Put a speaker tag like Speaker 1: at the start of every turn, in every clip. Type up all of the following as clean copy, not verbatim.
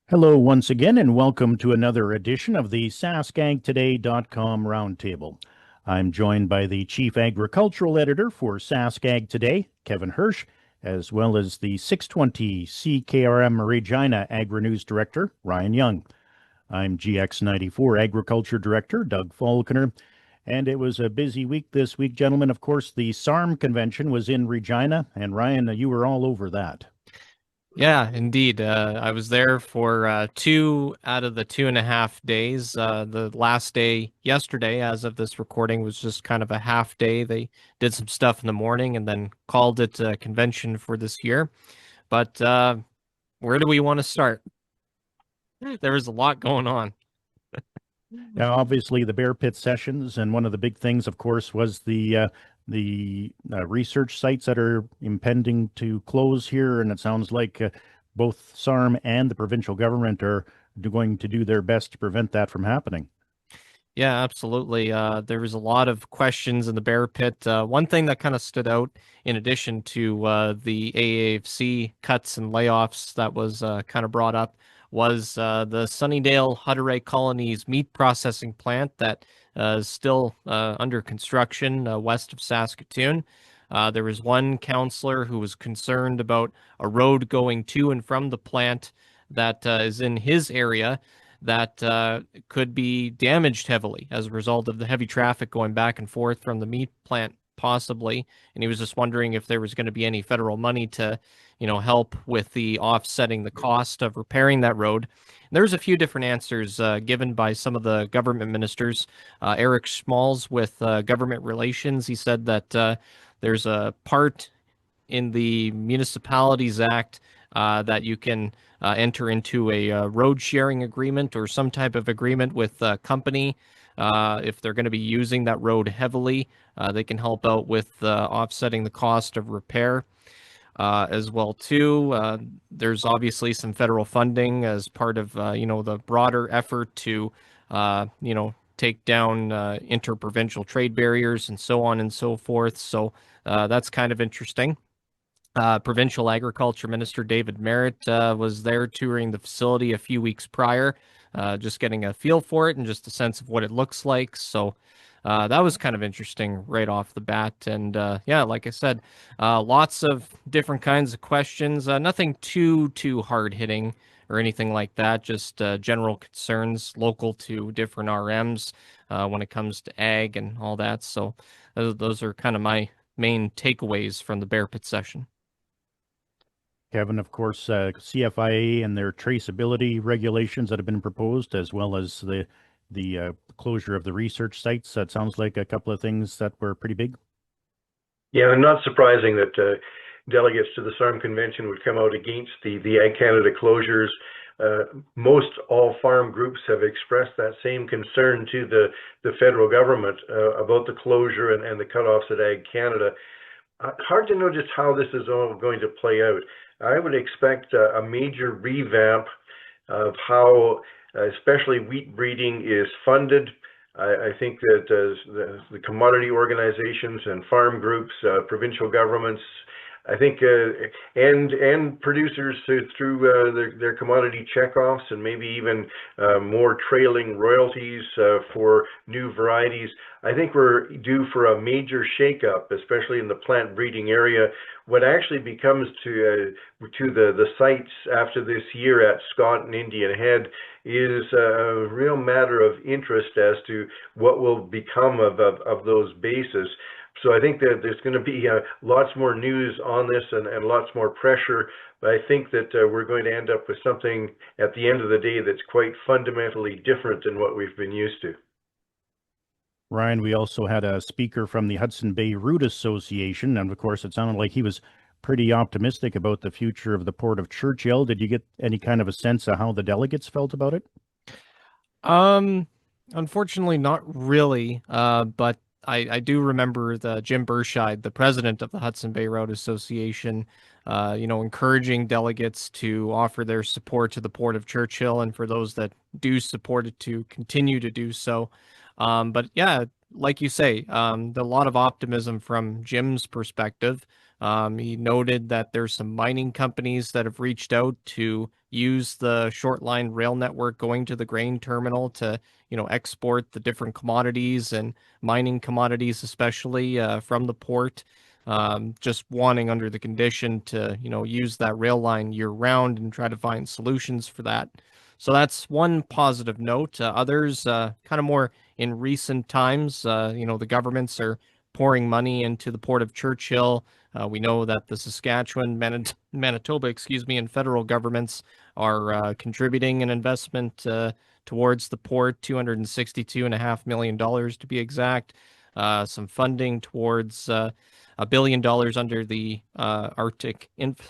Speaker 1: Hello once again, and welcome to another edition of the SaskAgToday.com Roundtable. I'm joined by the Chief Agricultural Editor for SaskAg Today, Kevin Hirsch, as well as the 620 CKRM Regina Agri-News Director, Ryan Young. I'm GX94 Agriculture Director, Doug Falconer, and it was a busy week this week, gentlemen. Of course, the SARM Convention was in Regina, and Ryan, you were all over that.
Speaker 2: Yeah, indeed. I was there for 2 out of the 2.5 days. The last day yesterday, as of this recording, was just kind of a half day. They did some stuff in the morning and then called it a convention for this year. But where do we want to start? There was a lot going on.
Speaker 1: Now, obviously, the Bearpit sessions, and one of the big things, of course, was the research sites that are impending to close here, and it sounds like both SARM and the provincial government are going to do their best to prevent that from happening.
Speaker 2: Yeah, absolutely. There was a lot of questions in the bear pit. One thing that kind of stood out, in addition to the AAFC cuts and layoffs that was kind of brought up, was the Sunnydale Hutterite Colony's meat processing plant that is still under construction west of Saskatoon. There was one counselor who was concerned about a road going to and from the plant that is in his area that could be damaged heavily as a result of the heavy traffic going back and forth from the meat plant, possibly. And he was just wondering if there was going to be any federal money to, help with the offsetting the cost of repairing that road. And there's a few different answers given by some of the government ministers. Eric Schmalz with government relations, he said that there's a part in the Municipalities Act that you can enter into a road sharing agreement or some type of agreement with a company. If they're going to be using that road heavily, they can help out with offsetting the cost of repair as well too. There's obviously some federal funding as part of the broader effort to take down interprovincial trade barriers and so on and so forth. So that's kind of interesting. Provincial Agriculture Minister David Merritt was there touring the facility a few weeks prior, just getting a feel for it and just a sense of what it looks like. So that was kind of interesting right off the bat. And yeah, like I said, lots of different kinds of questions. Nothing too hard hitting or anything like that. Just general concerns local to different RMs when it comes to ag and all that. So those are kind of my main takeaways from the Bear Pit session.
Speaker 1: Kevin, of course, CFIA and their traceability regulations that have been proposed, as well as the closure of the research sites. That sounds like a couple of things that were pretty big.
Speaker 3: Yeah, and not surprising that delegates to the SARM Convention would come out against the Ag Canada closures. Most all farm groups have expressed that same concern to the federal government about the closure and the cutoffs at Ag Canada. Hard to know just how this is all going to play out. I would expect a major revamp of how especially wheat breeding is funded. I think that the commodity organizations and farm groups, provincial governments, I think, and producers through their commodity checkoffs and maybe even more trailing royalties for new varieties. I think we're due for a major shakeup, especially in the plant breeding area. What actually becomes to the sites after this year at Scott and Indian Head is a real matter of interest as to what will become of those bases. So I think that there's going to be lots more news on this and lots more pressure. But I think that we're going to end up with something at the end of the day that's quite fundamentally different than what we've been used to.
Speaker 1: Ryan, we also had a speaker from the Hudson Bay Root Association, and of course, it sounded like he was pretty optimistic about the future of the Port of Churchill. Did you get any kind of a sense of how the delegates felt about it?
Speaker 2: Unfortunately, not really. But I do remember the Jim Burscheid, the president of the Hudson Bay Road Association, encouraging delegates to offer their support to the Port of Churchill, and for those that do support it, to continue to do so. But yeah, like you say, a lot of optimism from Jim's perspective. He noted that there's some mining companies that have reached out to use the short line rail network going to the grain terminal to, export the different commodities and mining commodities, especially from the port. Just wanting under the condition to, use that rail line year round and try to find solutions for that. So that's one positive note. Others, kind of more in recent times, the governments are pouring money into the Port of Churchill. We know that the Saskatchewan, Manitoba, and federal governments are contributing an investment towards the port, $262.5 million to be exact. Some funding towards $1 billion under the Arctic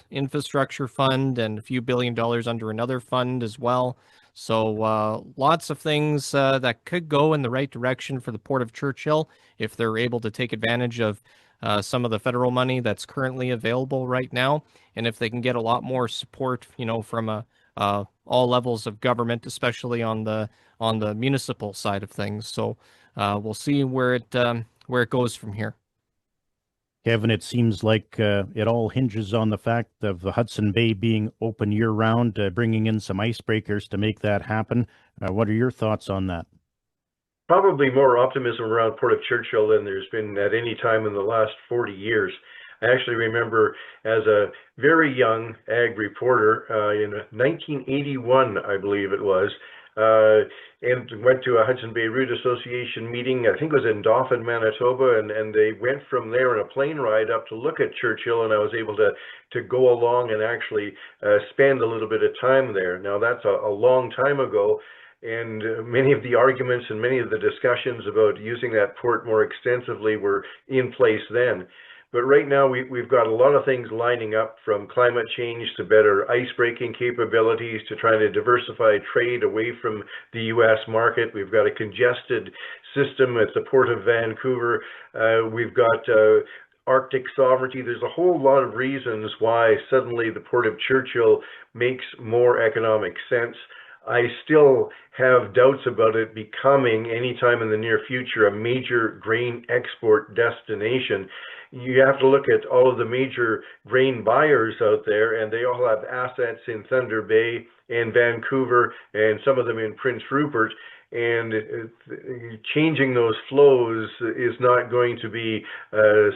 Speaker 2: Infrastructure Fund and a few $1 billion under another fund as well. So lots of things that could go in the right direction for the Port of Churchill if they're able to take advantage of some of the federal money that's currently available right now, and if they can get a lot more support, from all levels of government, especially on the municipal side of things. So we'll see where it goes from here.
Speaker 1: Kevin, it seems like it all hinges on the fact of the Hudson Bay being open year-round, bringing in some icebreakers to make that happen. What are your thoughts on that?
Speaker 3: Probably more optimism around Port of Churchill than there's been at any time in the last 40 years. I actually remember as a very young ag reporter in 1981, I believe it was, and went to a Hudson Bay Route Association meeting. I think it was in Dauphin, Manitoba, and they went from there on a plane ride up to look at Churchill, and I was able to go along and actually spend a little bit of time there. Now that's a long time ago, and many of the arguments and many of the discussions about using that port more extensively were in place then. But right now, we've got a lot of things lining up, from climate change to better ice-breaking capabilities to trying to diversify trade away from the U.S. market. We've got a congested system at the Port of Vancouver. We've got Arctic sovereignty. There's a whole lot of reasons why suddenly the Port of Churchill makes more economic sense. I still have doubts about it becoming, anytime in the near future, a major grain export destination. You have to look at all of the major grain buyers out there, and they all have assets in Thunder Bay and Vancouver, and some of them in Prince Rupert. And changing those flows is not going to be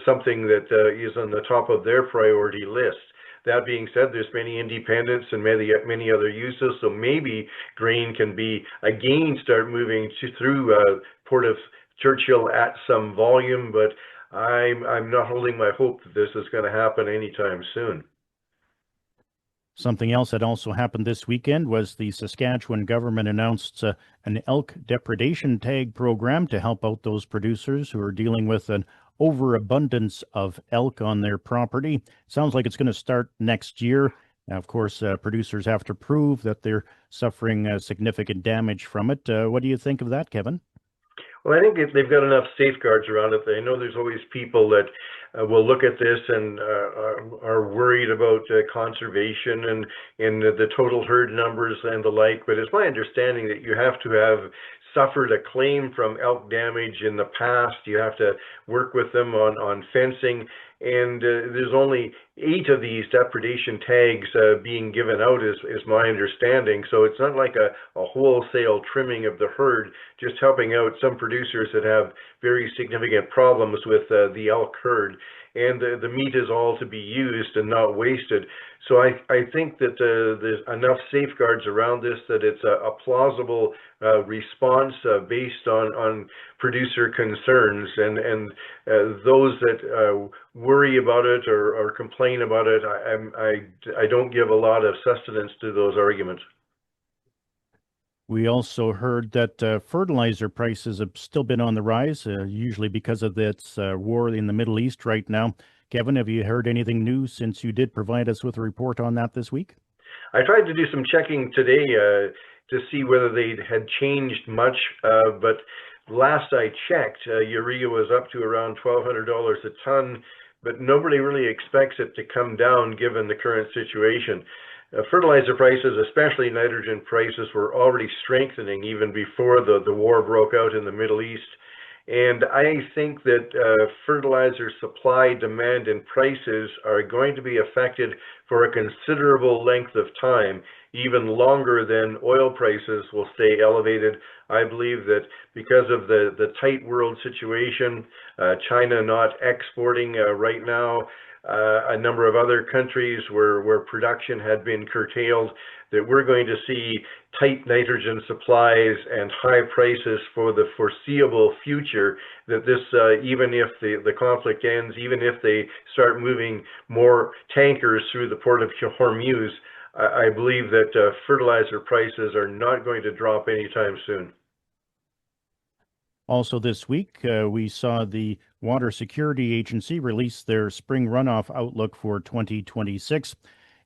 Speaker 3: something that is on the top of their priority list. That being said, there's many independents and many other uses, so maybe grain can be again start moving through Port of Churchill at some volume, but I'm not holding my hope that this is going to happen anytime soon.
Speaker 1: Something else that also happened this weekend was the Saskatchewan government announced an elk depredation tag program to help out those producers who are dealing with an overabundance of elk on their property. Sounds like it's going to start next year. Now, of course, producers have to prove that they're suffering significant damage from it. What do you think of that, Kevin?
Speaker 3: Well, I think they've got enough safeguards around it. I know there's always people that will look at this and are worried about conservation and the total herd numbers and the like, but it's my understanding that you have to have suffered a claim from elk damage in the past. You have to work with them on fencing, and there's only 8 of these depredation tags being given out is my understanding. So it's not like a wholesale trimming of the herd, just helping out some producers that have very significant problems with the elk herd. And the meat is all to be used and not wasted. So I think that there's enough safeguards around this that it's a plausible response based on producer concerns. And those that worry about it or complain about it, I don't give a lot of sustenance to those arguments.
Speaker 1: We also heard that fertilizer prices have still been on the rise, usually because of this war in the Middle East right now. Kevin, have you heard anything new since you did provide us with a report on that this week?
Speaker 3: I tried to do some checking today to see whether they had changed much, but last I checked, urea was up to around $1,200 a ton, but nobody really expects it to come down given the current situation. fertilizer prices, especially nitrogen prices, were already strengthening even before the war broke out in the Middle East. And I think that fertilizer supply, demand, and prices are going to be affected for a considerable length of time, even longer than oil prices will stay elevated. I believe that because of the tight world situation, China not exporting right now, a number of other countries where production had been curtailed, that we're going to see tight nitrogen supplies and high prices for the foreseeable future, that this, even if the conflict ends, even if they start moving more tankers through the Port of Hormuz, I believe that fertilizer prices are not going to drop anytime soon.
Speaker 1: Also this week, we saw the Water Security Agency release their spring runoff outlook for 2026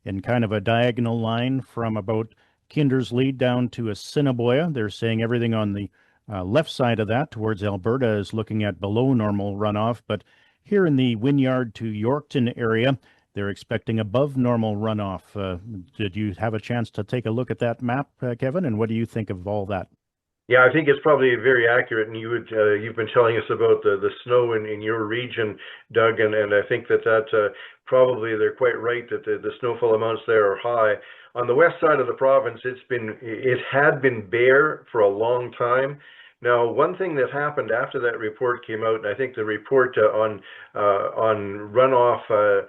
Speaker 1: in kind of a diagonal line from about Kindersley down to Assiniboia. They're saying everything on the left side of that towards Alberta is looking at below normal runoff, but here in the Wynyard to Yorkton area, they're expecting above normal runoff. Did you have a chance to take a look at that map, Kevin, and what do you think of all that?
Speaker 3: Yeah, I think it's probably very accurate, and you've been telling us about the snow in your region, Doug, and I think that probably they're quite right that the snowfall amounts there are high. On the west side of the province, it had been bare for a long time. Now, one thing that happened after that report came out, and I think the report on runoff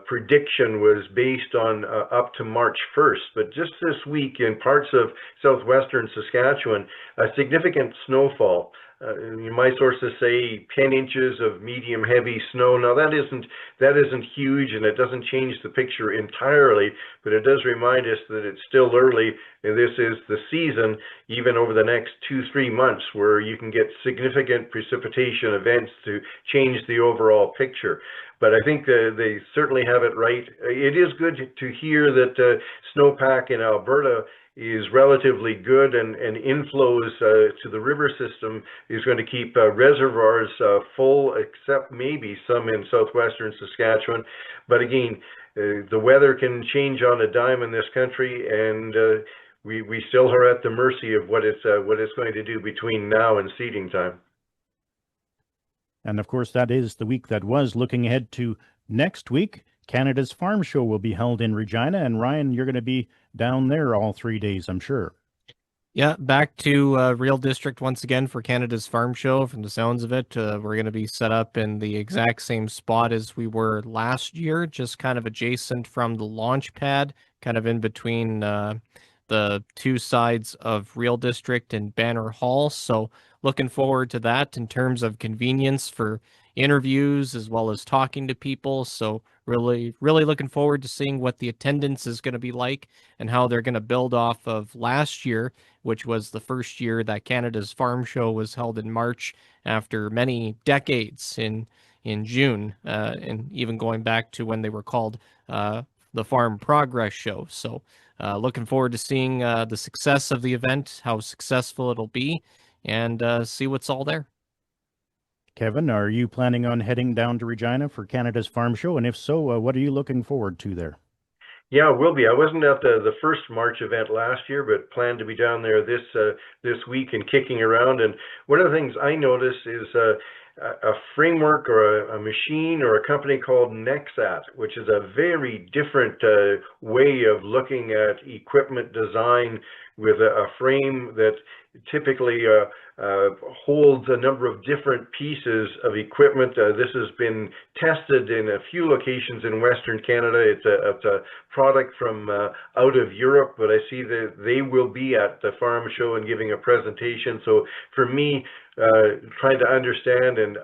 Speaker 3: prediction was based on up to March 1st, but just this week in parts of southwestern Saskatchewan, a significant snowfall. My sources say 10 inches of medium heavy snow. Now that isn't huge, and it doesn't change the picture entirely, but it does remind us that it's still early, and this is the season, even over the next 2-3 months, where you can get significant precipitation events to change the overall picture. But I think they certainly have it right. It is good to hear that snowpack in Alberta is relatively good, and inflows to the river system is going to keep reservoirs full, except maybe some in southwestern Saskatchewan. But again, the weather can change on a dime in this country, and we still are at the mercy of what it's going to do between now and seeding time.
Speaker 1: And of course, that is the week that was. Looking ahead to next week, Canada's Farm Show will be held in Regina. And Ryan, you're going to be down there all 3 days, I'm sure.
Speaker 2: Yeah, back to Real District once again for Canada's Farm Show. From the sounds of it, we're going to be set up in the exact same spot as we were last year, just kind of adjacent from the launch pad, kind of in between the two sides of Real District and Banner Hall. So looking forward to that in terms of convenience for interviews as well as talking to people. So really looking forward to seeing what the attendance is going to be like and how they're going to build off of last year, which was the first year that Canada's Farm Show was held in March after many decades in June, and even going back to when they were called the Farm Progress Show. So looking forward to seeing the success of the event, how successful it'll be, and see what's all there.
Speaker 1: Kevin, are you planning on heading down to Regina for Canada's Farm Show? And if so, what are you looking forward to there?
Speaker 3: Yeah, will be. I wasn't at the first March event last year, but plan to be down there this week and kicking around. And one of the things I noticed is a framework or a machine or a company called Nexat, which is a very different way of looking at equipment design, with a frame that typically holds a number of different pieces of equipment. This has been tested in a few locations in Western Canada. It's a product from out of Europe, but I see that they will be at the farm show and giving a presentation. So for me, trying to understand and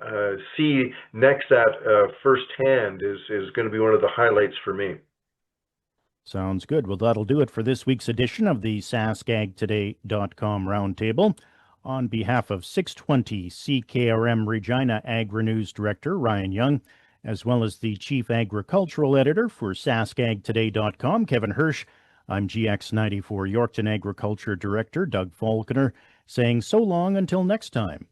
Speaker 3: see Nexat firsthand is going to be one of the highlights for me.
Speaker 1: Sounds good. Well, that'll do it for this week's edition of the SaskAgToday.com Roundtable. On behalf of 620 CKRM Regina Agri-News Director Ryan Young, as well as the Chief Agricultural Editor for SaskAgToday.com, Kevin Hirsch, I'm GX94 Yorkton Agriculture Director Doug Falconer, saying so long until next time.